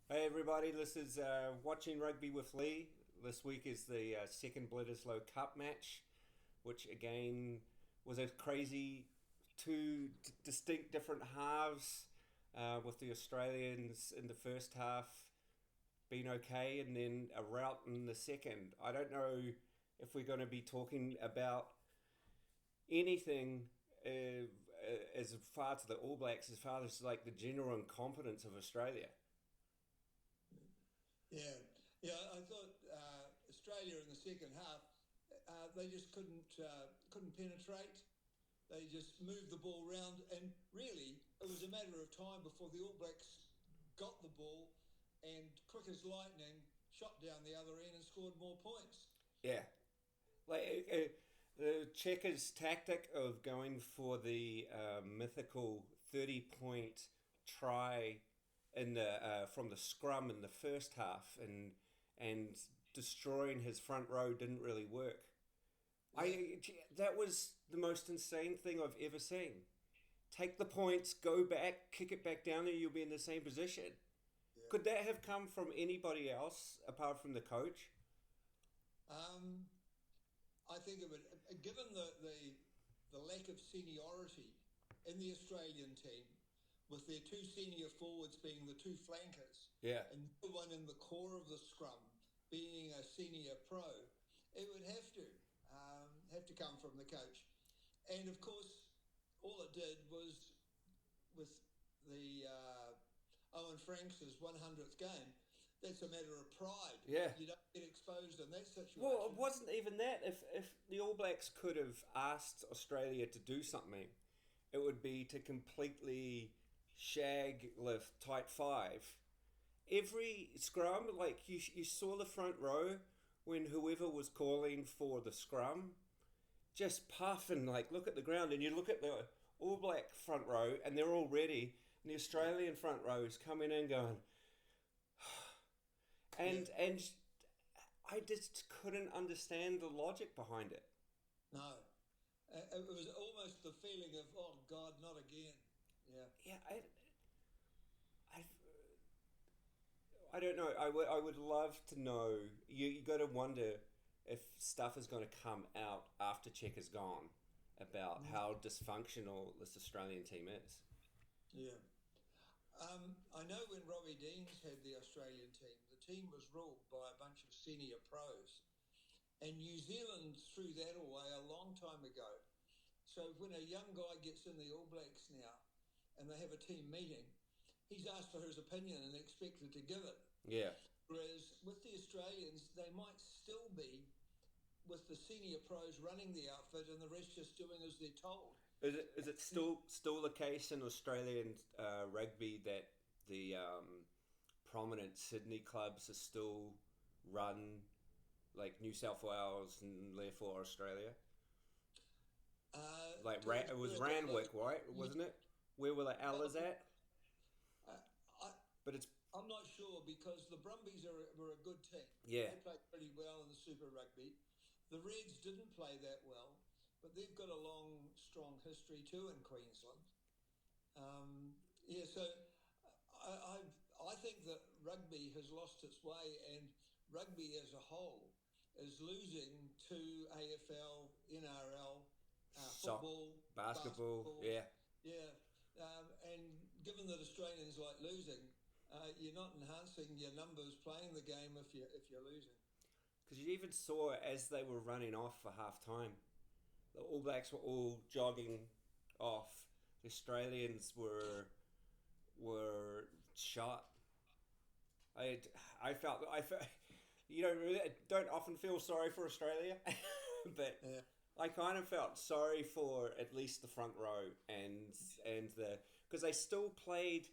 Hey everybody, this is Watching Rugby with Lee. This week is the second Bledisloe Cup match, which again was a crazy distinct different halves, with the Australians in the first half being okay and then a rout in the second. I don't know if we're going to be talking about anything as far to the All Blacks, as far as like the general incompetence of Australia. Yeah, yeah. I thought Australia in the second half, they just couldn't penetrate. They just moved the ball around, and really, it was a matter of time before the All Blacks got the ball, and quick as lightning, shot down the other end and scored more points. Yeah, like the Checkers' tactic of going for the mythical 30-point try in the from the scrum in the first half and destroying his front row didn't really work. Yeah, I That was the most insane thing I've ever seen. Take the points, go back, kick it back down, and you'll be in the same position. yeah. Could that have come from anybody else apart from the coach? Um, I think it would, given the lack of seniority in the Australian team, with their two senior forwards being the two flankers, Yeah, and no one in the core of the scrum being a senior pro, it would have to come from the coach. And of course, all it did was with the Owen Franks' 100th game. That's a matter of pride. yeah. You don't get exposed in that Well, it situation. wasn't even that. If the All Blacks could have asked Australia to do something, it would be to completely shag lift tight five. Every scrum, like you saw the front row when whoever was calling for the scrum just puff and like look at the ground, and you look at the All Black front row and they're all ready, and the Yeah, Australian front row is coming in going, yeah. and I just couldn't understand the logic behind it. No. It was almost the feeling of, oh God, not again. Yeah. Yeah, I, I don't know. I would love to know. You got to wonder if stuff is going to come out after Check is gone about Mm. how dysfunctional this Australian team is. Yeah. I know when Robbie Deans had the Australian team, the team was ruled by a bunch of senior pros. And New Zealand threw that away a long time ago. So when a young guy gets in the All Blacks now and they have a team meeting, he's asked for his opinion and expected to give it. Yeah. Whereas with the Australians, they might still be with the senior pros running the outfit and the rest just doing as they're told. Is it still the case in Australian rugby that the prominent Sydney clubs are still run like New South Wales and therefore Australia? Like To a It was degree, although Randwick, right? yeah, Wasn't it? Where were the Ellers well, at? I, I, But it's I'm not sure because the Brumbies were a good team. yeah, They played pretty well in the Super Rugby. The Reds didn't play that well, but they've got a long, strong history too in Queensland. Yeah, so I think that rugby has lost its way, and rugby as a whole is losing to AFL, NRL, football, basketball. basketball. Yeah, Yeah, and given that Australians like losing, you're not enhancing your numbers playing the game if you're losing. because you even saw as they were running off for half time, the All Blacks were all jogging off. The Australians were shot. I felt you know, really don't often feel sorry for Australia, but Yeah. I kind of felt sorry for at least the front row and the because they still played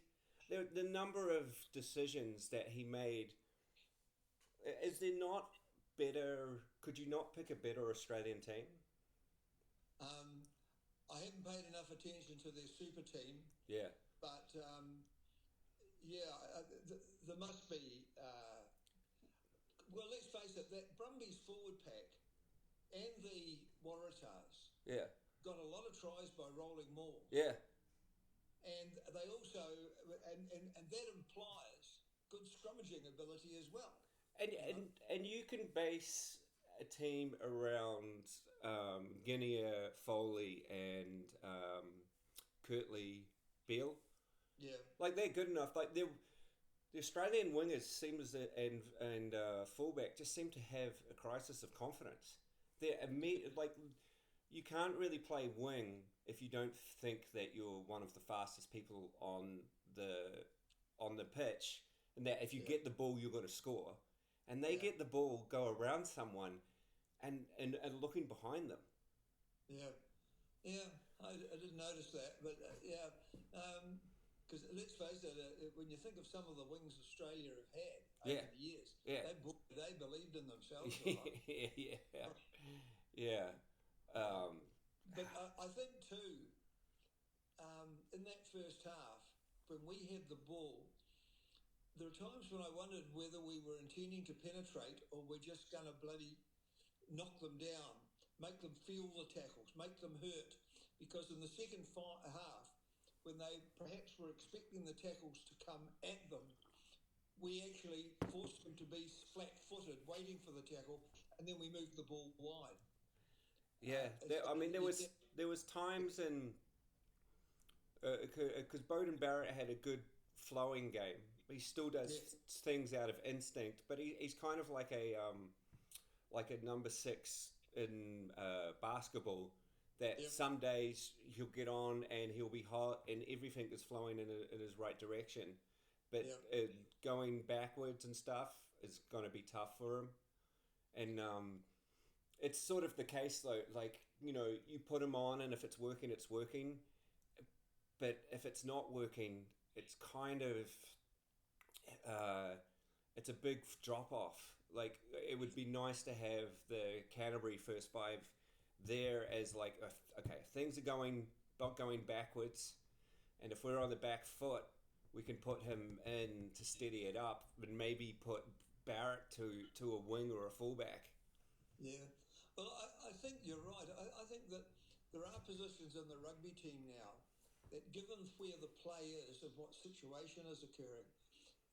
the number of decisions that he made. Is there not better? Could you not pick a better Australian team? Um, I haven't paid enough attention to their super team, Yeah, but yeah, there must be. Well, let's face it, that Brumbies forward pack and the Waratahs yeah, got a lot of tries by rolling maul. yeah, And they also, and that implies good scrummaging ability as well. And you can base a team around Guinea, Foley, and Kirtley Beale. Yeah. Like they're good enough. Like the Australian wingers seems and fullback just seem to have a crisis of confidence. They're like you can't really play wing if you don't think that you're one of the fastest people on the pitch, and that if you get the ball you're going to score. And they get the ball, go around someone, and looking behind them. Yeah, yeah, I didn't notice that, but yeah, because let's face it, when you think of some of the wings Australia have had over the years, they believed in themselves a lot. Yeah. But I think too, in that first half, when we had the ball, there are times when I wondered whether we were intending to penetrate or we're just going to bloody knock them down, make them feel the tackles, make them hurt. Because in the second half, when they perhaps were expecting the tackles to come at them, we actually forced them to be flat-footed, waiting for the tackle, and then we moved the ball wide. Yeah, there was times in because Bowden Barrett had a good flowing game. He still does things out of instinct, but he's kind of like a number 6 in basketball. That some days he'll get on and he'll be hot and everything is flowing in his right direction, but going backwards and stuff is going to be tough for him. And it's sort of the case though, like you put him on and if it's working, it's working. But if it's not working, it's kind of it's a big drop off. Like it would be nice to have the Canterbury first 5 there as like okay, things are going backwards, and if we're on the back foot, we can put him in to steady it up, and maybe put Barrett to a wing or a fullback. Yeah, well, I think you're right. I think that there are positions in the rugby team now that, given where the play is and what situation is occurring,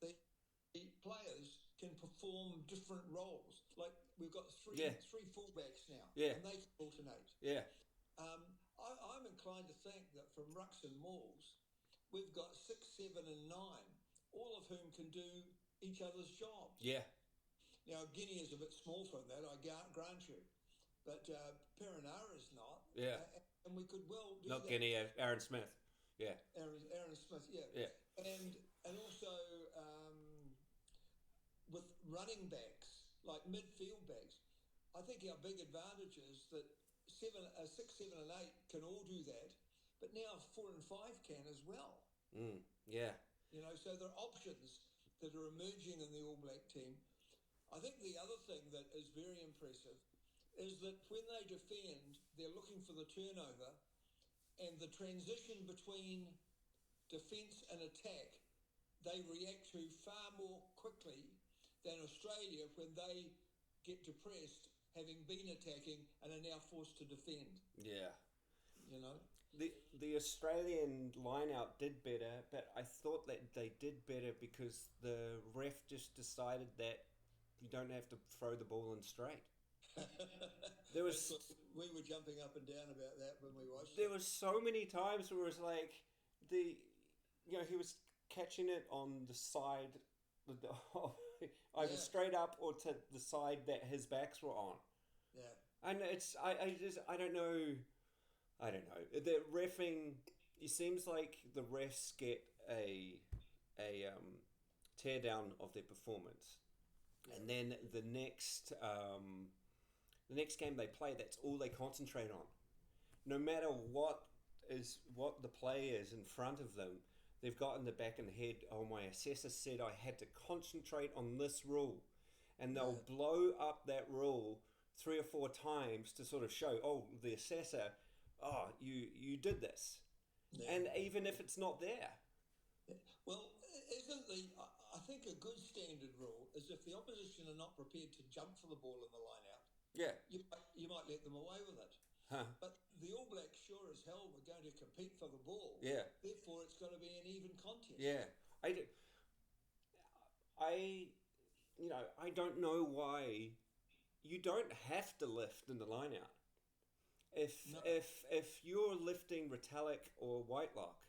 the players can perform different roles. Like we've got three fullbacks now, and they can alternate. Yeah. I'm inclined to think that from rucks and mauls, we've got 6, 7, and 9, all of whom can do each other's jobs. Yeah. Now, Guinea is a bit small for that, I grant you, but Perenara is not. Yeah. And we could well do not that. Guinea, Aaron Smith. Yeah. Aaron Smith, yeah. Yeah. And also with running backs, like midfield backs, I think our big advantage is that 6, 7, and 8 can all do that, but now 4 and 5 can as well. Yeah. So there are options that are emerging in the All Black team. I think the other thing that is very impressive is that when they defend, they're looking for the turnover, and the transition between defence and attack, they react to far more quickly than Australia when they get depressed, having been attacking, and are now forced to defend. Yeah. The Australian line-out did better, but I thought that they did better because the ref just decided that you don't have to throw the ball in straight. We were jumping up and down about that when we watched There was so many times where it was like he was catching it on the side, either straight up or to the side that his backs were on. Yeah. And it's I don't know. The reffing, it seems like the refs get a tear down of their performance, and then the next game they play, that's all they concentrate on. No matter what the play is in front of them, they've got in the back of the head, oh, my assessor said I had to concentrate on this rule, and they'll blow up that rule 3 or 4 times to sort of show, oh, the assessor, oh, you did this. And even if it's not there. Well, I think a good standard rule is if the opposition are not prepared to jump for the ball in the line-out, you might let them away with it. Huh. But the All Blacks sure as hell were going to compete for the ball. Yeah. Therefore, it's going to be an even contest. Yeah. I, I don't know why you don't have to lift in the line out. If No. if you're lifting Retallick or Whitelock,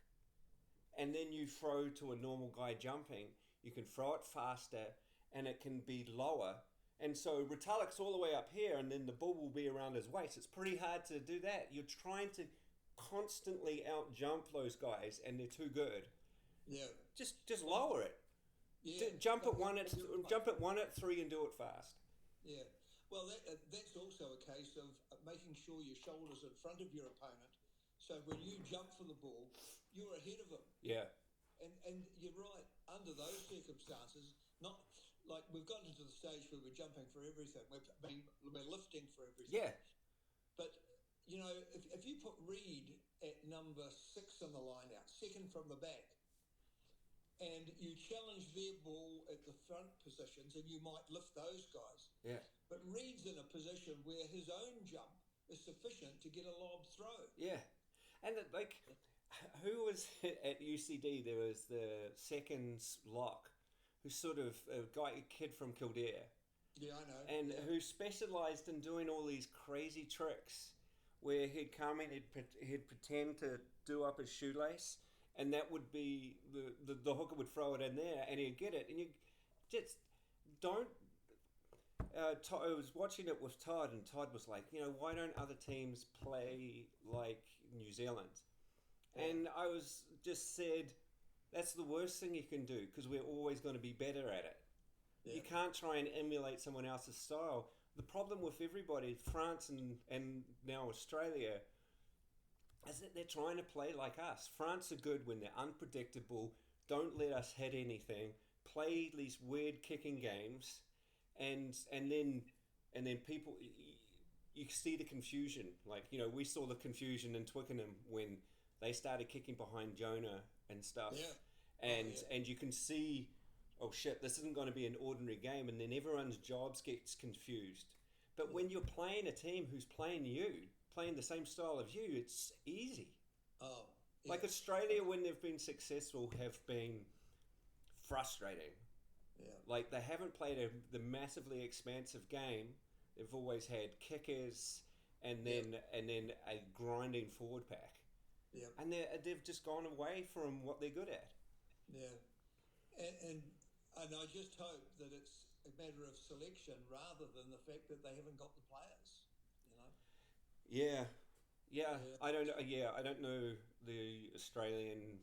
and then you throw to a normal guy jumping, you can throw it faster, and it can be lower. And so Retallick's all the way up here, and then the ball will be around his waist. It's pretty hard to do that. You're trying to constantly out jump those guys, and they're too good. Yeah. Just lower it. Yeah. Jump at But one at you're right. jump at 1 at 3 and do it fast. Yeah. Well, that's also a case of making sure your shoulder's in front of your opponent. So when you jump for the ball, you're ahead of him. Yeah, And you're right. Under those circumstances, not like we've gotten to the stage where we're jumping for everything. We're lifting for everything. yeah, But if you put Reed at number 6 in the line out, second from the back, and you challenge their ball at the front positions, and you might lift those guys. yeah, But Reed's in a position where his own jump is sufficient to get a lob throw. yeah. And like, who was at UCD? There was the second lock, who's sort of a kid from Kildare, Yeah, I know. and Yeah. who specialised in doing all these crazy tricks, where he'd come in, he'd pretend to do up his shoelace, and that would be the hooker would throw it in there, and he'd get it, and you just don't. I was watching it with Todd, and Todd was like, why don't other teams play like New Zealand? Yeah. And I was just said, that's the worst thing you can do, because we're always going to be better at it. Yeah. You can't try and emulate someone else's style. The problem with everybody, France and now Australia, is that they're trying to play like us. France are good when they're unpredictable, don't let us hit anything, play these weird kicking games, and then people, you see the confusion. Like, we saw the confusion in Twickenham when they started kicking behind Jonah and stuff. Yeah. And you can see, oh shit, this isn't going to be an ordinary game, and then everyone's jobs gets confused. But when you're playing a team who's playing the same style of you, it's easy. Oh. Yeah. Like Australia, when they've been successful, have been frustrating. Yeah. Like, they haven't played the massively expansive game. They've always had kickers and then a grinding forward pack. Yeah. And they've just gone away from what they're good at. Yeah. And I just hope that it's a matter of selection rather than the fact that they haven't got the players. Yeah. Yeah. I don't know. Yeah, I don't know the Australian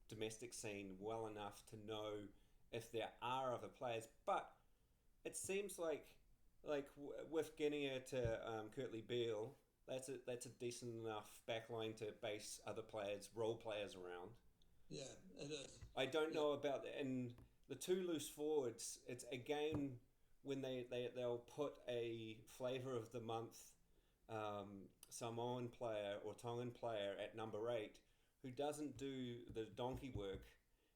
domestic scene well enough to know if there are other players, but it seems like with Guinea to Kurtley Beale, that's a decent enough backline to base other players, role players around. Yeah, it is. I don't know about and the two loose forwards. It's again when they'll put a flavour of the month Samoan player or Tongan player at number 8 who doesn't do the donkey work,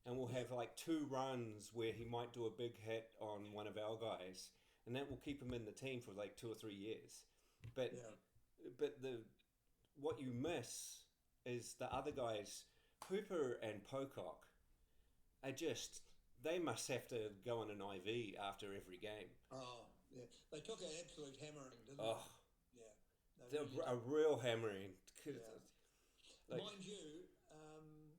and will have like 2 runs where he might do a big hit on one of our guys, and that will keep him in the team for like 2 or 3 years. But what you miss is the other guys. Hooper and Pocock are just, they must have to go on an IV after every game. Oh, yeah. They took an absolute hammering, didn't Oh, they? Yeah. they're Really a real hammering. Yeah. Like, Mind you,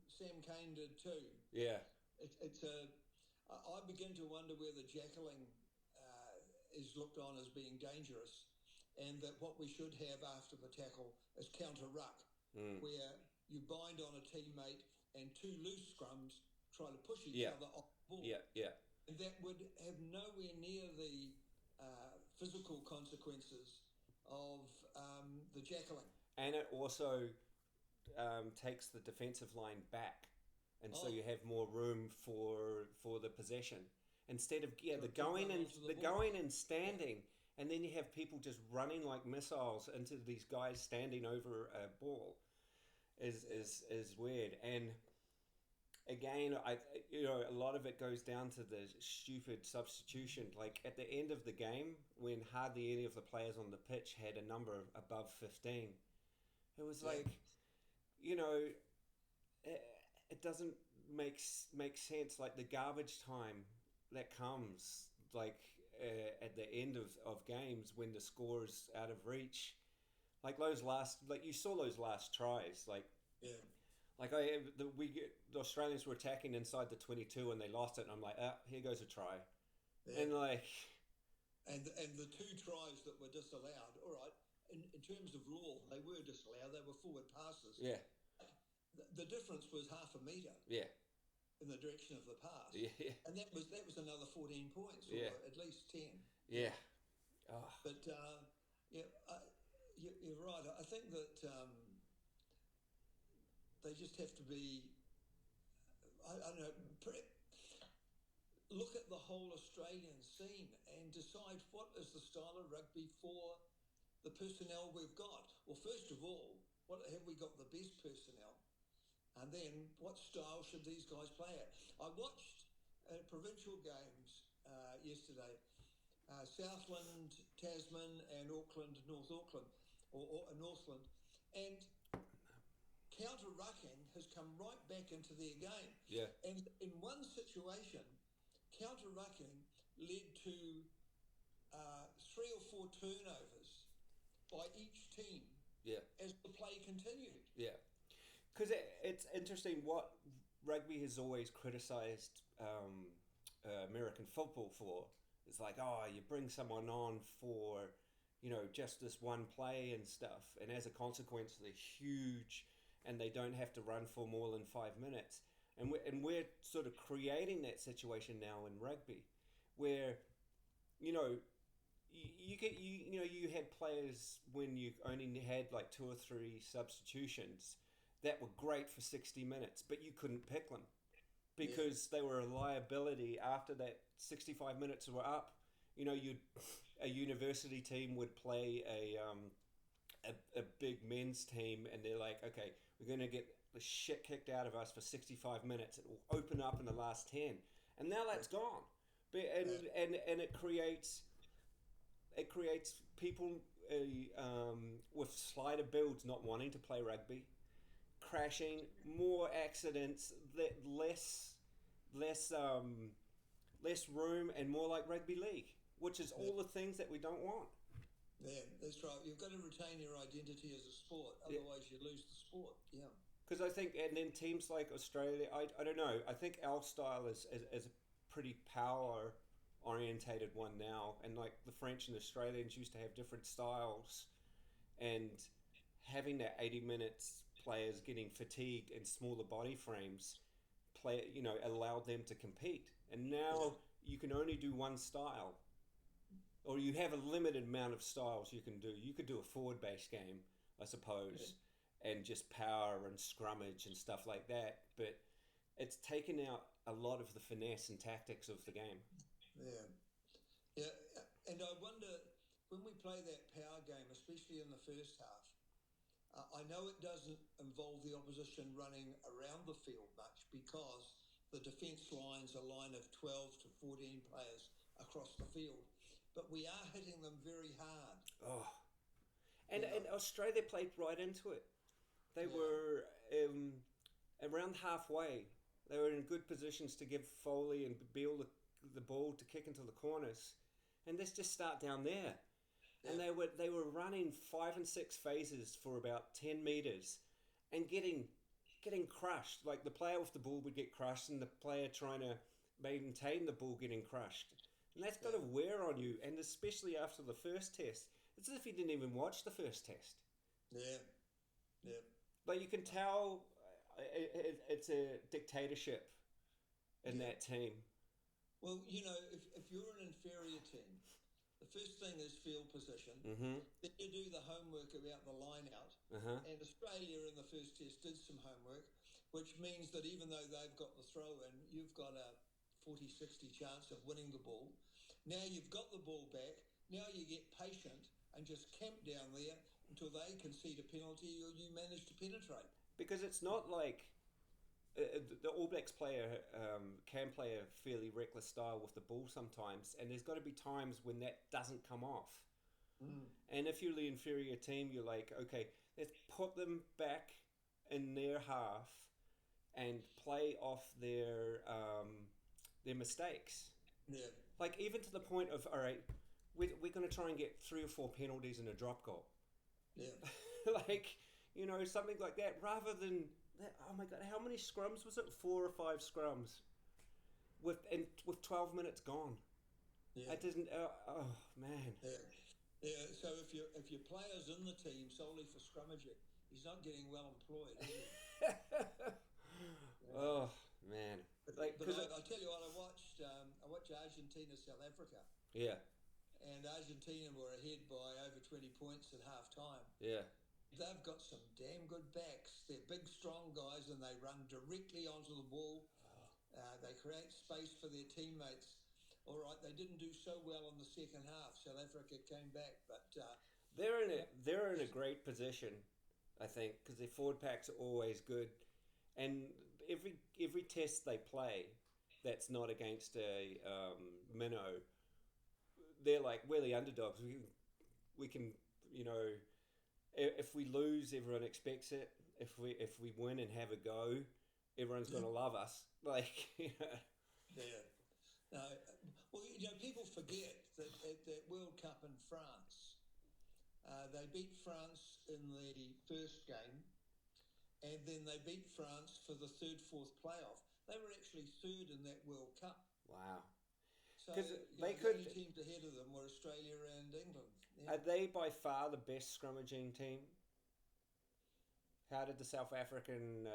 Sam Cane did too. yeah. I begin to wonder whether jackling is looked on as being dangerous, and that what we should have after the tackle is counter ruck, where you bind on a teammate and 2 loose scrums try to push each other off the ball. Yeah. And that would have nowhere near the physical consequences of the jackling. And it also takes the defensive line back, and so you have more room for the possession instead of the going and standing, and then you have people just running like missiles into these guys standing over a ball. Is weird. And again, a lot of it goes down to the stupid substitution. Like at the end of the game, when hardly any of the players on the pitch had a number above 15, it was like, it doesn't make sense. Like the garbage time that comes like at the end of games when the score's out of reach. Like those last, like you saw those last tries, Yeah. like the Australians were attacking inside the 22 and they lost it, and I'm like, here goes a try, Yeah. and like, And the two tries that were disallowed, all right, in terms of law, they were disallowed. They were forward passes. yeah, The difference was half a metre yeah, in the direction of the pass, yeah, yeah, and that was another 14 points, or yeah, at least 10. yeah. Oh, But yeah, you're right. I think that they just have to be. I don't know. Look at the whole Australian scene and decide what is the style of rugby for the personnel we've got. Well, first of all, what have we got the best personnel? And then what style should these guys play at? I watched provincial games yesterday, Southland, Tasman and Auckland, North Auckland, or Northland. And counter-rucking has come right back into their game. yeah, And in one situation, counter-rucking led to 3 or 4 turnovers by each team yeah, as the play continued. yeah. Because it's interesting what rugby has always criticised American football for. It's like, oh, you bring someone on for, just this one play and stuff, and as a consequence, they're huge, and they don't have to run for more than 5 minutes. And we're sort of creating that situation now in rugby, where, you had players when you only had like 2 or 3 substitutions that were great for 60 minutes, but you couldn't pick them because they were a liability after that 65 minutes were up. A university team would play a big men's team, and they're like, okay, we're going to get the shit kicked out of us for 65 minutes. It will open up in the last 10, and now that's gone. And it creates people with slighter builds not wanting to play rugby, crashing, more accidents, less room, and more like rugby league, which is all the things that we don't want. Yeah, that's right. You've got to retain your identity as a sport, otherwise you lose the sport. Yeah. Because I think, and then teams like Australia, I don't know, I think our style is a pretty power orientated one now, and like the French and Australians used to have different styles, and having that 80 minutes players getting fatigued and smaller body frames allowed them to compete, and now you can only do one style, or you have a limited amount of styles you can do. You could do a forward based game, I suppose, and just power and scrummage and stuff like that, but it's taken out a lot of the finesse and tactics of the game. Yeah, and I wonder, when we play that power game, especially in the first half, I know it doesn't involve the opposition running around the field much because the defence line's a line of 12 to 14 players across the field, but we are hitting them very hard. Oh, and Australia played right into it. They were around halfway. They were in good positions to give Foley and Beale the ball to kick into the corners, and let's just start down there. Yeah. And they were running 5 and 6 phases for about 10 meters, and getting crushed. Like the player with the ball would get crushed, and the player trying to maintain the ball getting crushed, and that's got to wear on you. And especially after the first test, it's as if you didn't even watch the first test. Yeah. But you can tell it's a dictatorship in that team. Well, if you're an inferior team, the first thing is field position. Mm-hmm. Then you do the homework about the line out. Uh-huh. And Australia in the first test did some homework, which means that even though they've got the throw in, you've got a 40-60 chance of winning the ball. Now you've got the ball back. Now you get patient and just camp down there until they concede a penalty or you manage to penetrate. Because it's not like the All Blacks can play a fairly reckless style with the ball sometimes, and there's got to be times when that doesn't come off. And if you're the inferior team, you're like, okay, let's put them back in their half and play off their mistakes. Yeah. Like, even to the point of, all right, we're going to try and get 3 or 4 penalties and a drop goal. Yeah. Like, something like that, rather than that. Oh my God, how many scrums was it? 4 or 5 scrums with 12 minutes gone. Yeah. I didn't. Oh man. Yeah. Yeah. So if your player's in the team solely for scrummaging, he's not getting well employed, is he? Yeah. Oh man. Like, But because I tell you what, I watched Argentina South Africa, yeah, and Argentina were ahead by over 20 points at half time. yeah, They've got some damn good backs. They're big, strong guys, and they run directly onto the ball. They create space for their teammates. All right, they didn't do so well in the second half. South Africa came back, but they're in a great position, I think, because their forward packs are always good, and every test they play, that's not against a minnow, they're like, we're the underdogs. We can, you know, if we lose, everyone expects it. If we win and have a go, everyone's going to love us. Like, yeah. Well, people forget that at that World Cup in France, they beat France in the first game, and then they beat France for the third, fourth playoff. They were actually third in that World Cup. wow. So Because they the could. only teams ahead of them were Australia and England. Are they by far the best scrummaging team? How did the South African?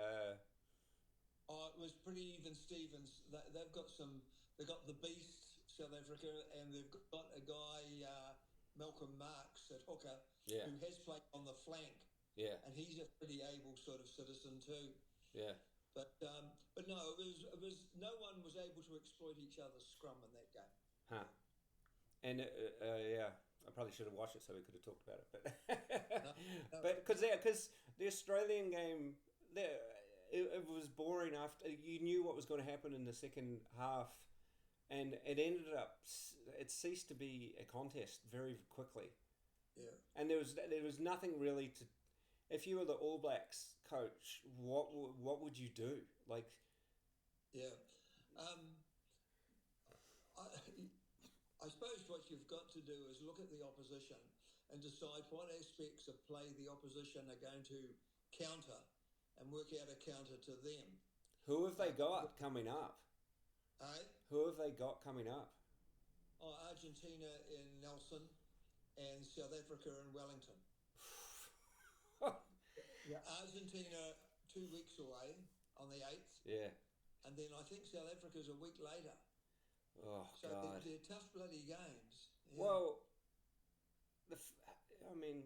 Oh, it was pretty even Stevens. They've got some. They got the beast South Africa, and they've got a guy Malcolm Marx at hooker Yeah, who has played on the flank, yeah, and he's a pretty able sort of citizen too. yeah. But no, it was no one was able to exploit each other's scrum in that game. Huh. And yeah, I probably should have watched it so we could have talked about it. But No. but because the Australian game, it was boring after you knew what was going to happen in the second half, and it ceased to be a contest very quickly. Yeah. And there was nothing really to. If you were the All Blacks coach, what would you do? Like, Yeah. I suppose what you've got to do is look at the opposition and decide what aspects of play the opposition are going to counter and work out a counter to them. who have they got coming up? Eh? Who have they got coming up? Oh, Argentina in Nelson and South Africa in Wellington. Yeah. Argentina 2 weeks away on the 8th, Yeah. and then I think South Africa's a week later. Oh So God. they're tough bloody games. Yeah. Well, I mean,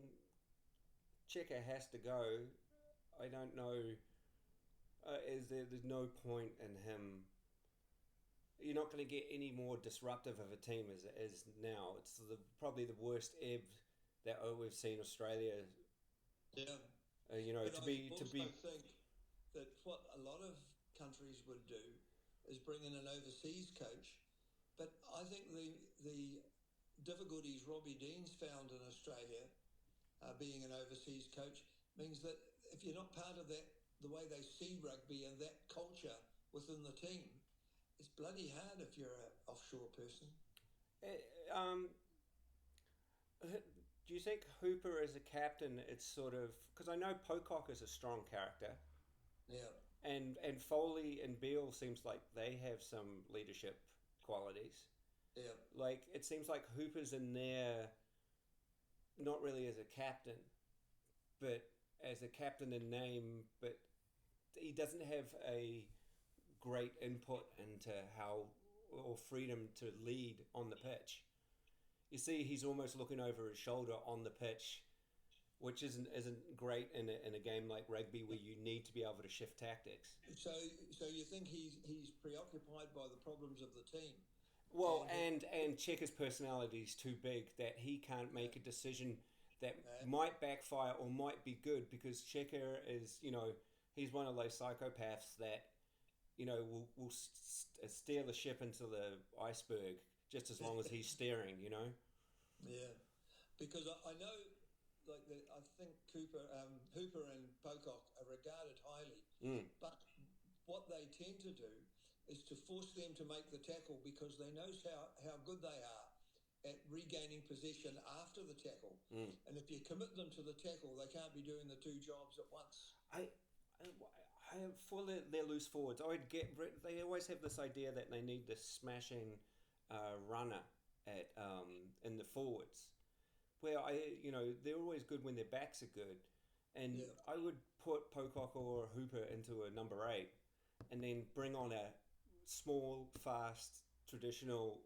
Checker has to go. I don't know. There's no point in him. You're not going to get any more disruptive of a team as now. It's probably the worst ebb that we've seen Australia. Yeah. To But be. I think that what a lot of countries would do is bring in an overseas coach. But I think the difficulties Robbie Dean's found in Australia, being an overseas coach, means that if you're not part of that, the way they see rugby and that culture within the team, it's bloody hard if you're an offshore person. Do you think Hooper as a captain? It's sort of because I know Pocock is a strong character. Yeah. And Foley and Beale seems like they have some leadership qualities. Yeah. Like, it seems like Hooper's in there not really as a captain, but as a captain in name, but he doesn't have a great input into how or freedom to lead on the pitch. You see, he's almost looking over his shoulder on the pitch, which isn't great in a game like rugby where you need to be able to shift tactics. So you think he's preoccupied by the problems of the team? Well, and Checker's personality is too big that he can't make a decision that might backfire or might be good, because Checker is, he's one of those psychopaths that, will steer the ship into the iceberg just as long as he's steering, Yeah, because I know, I think Hooper and Pocock are regarded highly, but what they tend to do is to force them to make the tackle because they know how good they are at regaining possession after the tackle. And if you commit them to the tackle, they can't be doing the two jobs at once. For their loose forwards, they always have this idea that they need this smashing runner at in the forwards, where they're always good when their backs are good, and I would put Pocock or Hooper into a number 8, and then bring on a small, fast, traditional,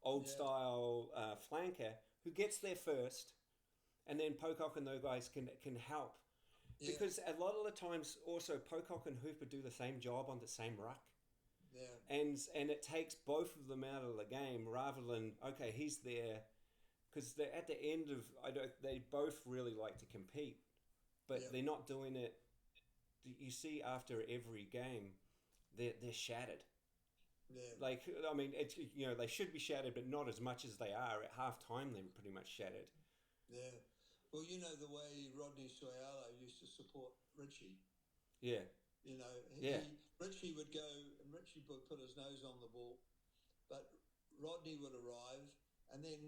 old style flanker who gets there first, and then Pocock and those guys can help. Yeah. Because a lot of the times also Pocock and Hooper do the same job on the same ruck. Yeah. And it takes both of them out of the game rather than, okay, he's there. Because at the end of, they both really like to compete. But they're not doing it. You see after every game, they're shattered. Yeah. Like, I mean, it's, they should be shattered, but not as much as they are. At half time, they're pretty much shattered. Yeah. Well, the way Rodney Soyalo used to support Richie. Yeah. Richie would go and Richie would put his nose on the ball, but Rodney would arrive, and then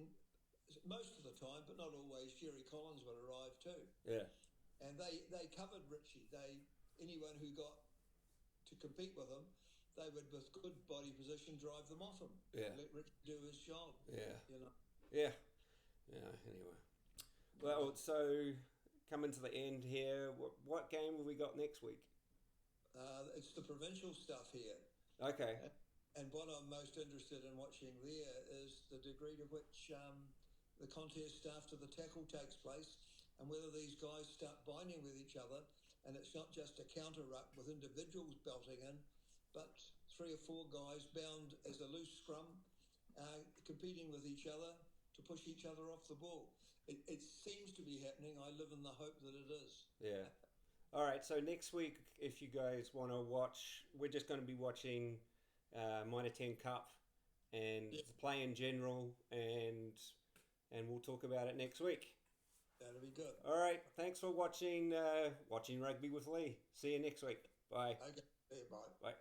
most of the time, but not always, Jerry Collins would arrive too. Yeah. And they covered Richie. Anyone who got to compete with him, they would, with good body position, drive them off him. Yeah. Let Richie do his job. Yeah. Yeah. Yeah. Anyway. Well, so coming to the end here, what game have we got next week? It's the provincial stuff here. Okay. And what I'm most interested in watching there is the degree to which the contest after the tackle takes place, and whether these guys start binding with each other, and it's not just a counter ruck with individuals belting in, but 3 or 4 guys bound as a loose scrum, competing with each other to push each other off the ball. It seems to be happening. I live in the hope that it is. Yeah. All right. So next week, if you guys want to watch, we're just going to be watching Minor 10 Cup and the play in general, and we'll talk about it next week. That'll be good. All right. Thanks for watching Rugby with Lee. See you next week. Bye. Okay. Bye. Bye.